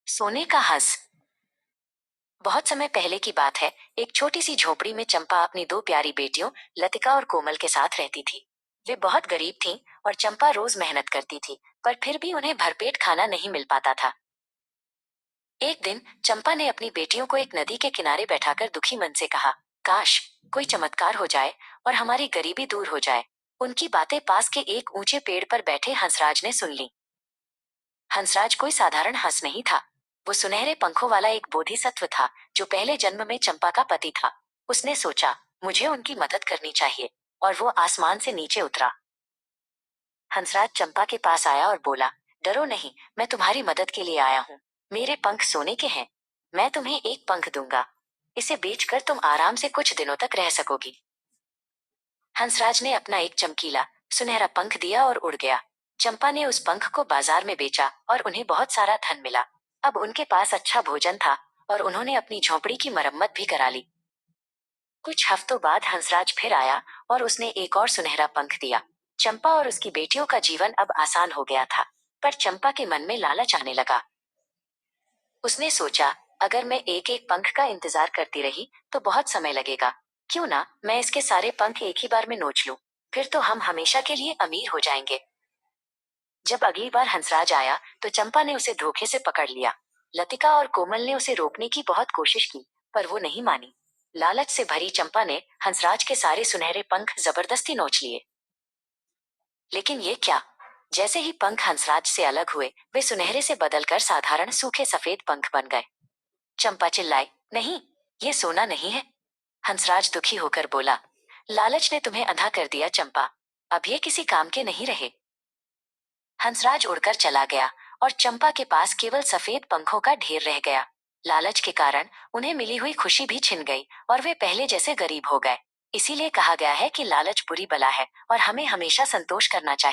सोने का हंस। बहुत समय पहले की बात है। एक छोटी सी झोपड़ी में चंपा अपनी दो प्यारी बेटियों लतिका और कोमल के साथ रहती थी। वे बहुत गरीब थीं और चंपा रोज मेहनत करती थी, पर फिर भी उन्हें भरपेट खाना नहीं मिल पाता था। एक दिन चंपा ने अपनी बेटियों को एक नदी के किनारे बैठाकर दुखी मन से कहा, काश कोई चमत्कार हो जाए और हमारी गरीबी दूर हो जाए। उनकी बातें पास के एक ऊंचे पेड़ पर बैठे हंसराज ने सुन ली। हंसराज कोई साधारण हंस नहीं था। वो सुनहरे पंखों वाला एक बोधिसत्व था, जो पहले जन्म में चंपा का पति था। उसने सोचा, मुझे उनकी मदद करनी चाहिए, और वो आसमान से नीचे उतरा। हंसराज चंपा के पास आया और बोला, डरो नहीं, मैं तुम्हारी मदद के लिए आया हूँ। मेरे पंख सोने के हैं। मैं तुम्हें एक पंख दूंगा। इसे बेचकर तुम आराम से कुछ दिनों तक रह सकोगी। हंसराज ने अपना एक चमकीला सुनहरा पंख दिया और उड़ गया। चंपा ने उस पंख को बाजार में बेचा और उन्हें बहुत सारा धन मिला। अब उनके पास अच्छा भोजन था और उन्होंने अपनी झोपड़ी की मरम्मत भी करा ली। कुछ हफ्तों बाद हंसराज फिर आया और उसने एक और सुनहरा पंख दिया। चंपा और उसकी बेटियों का जीवन अब आसान हो गया था, पर चंपा के मन में लालच आने लगा। उसने सोचा, अगर मैं एक एक पंख का इंतजार करती रही तो बहुत समय लगेगा। क्यों ना मैं इसके सारे पंख एक ही बार में नोच लूं, फिर तो हम हमेशा के लिए अमीर हो जाएंगे। जब अगली बार हंसराज आया तो चंपा ने उसे धोखे से पकड़ लिया। लतिका और कोमल ने उसे रोकने की बहुत कोशिश की, पर वो नहीं मानी। लालच से भरी चंपा ने हंसराज के सारे सुनहरे पंख जबरदस्ती नोच लिए। लेकिन ये क्या, जैसे ही पंख हंसराज से अलग हुए, वे सुनहरे से बदलकर साधारण सूखे सफेद पंख बन गए। चंपा चिल्लाई, नहीं, ये सोना नहीं है। हंसराज दुखी होकर बोला, लालच ने तुम्हें अंधा कर दिया चंपा। अब ये किसी काम के नहीं रहे। हंसराज उड़कर चला गया और चंपा के पास केवल सफेद पंखों का ढेर रह गया। लालच के कारण उन्हें मिली हुई खुशी भी छिन गई और वे पहले जैसे गरीब हो गए। इसीलिए कहा गया है कि लालच बुरी बला है और हमें हमेशा संतोष करना चाहिए।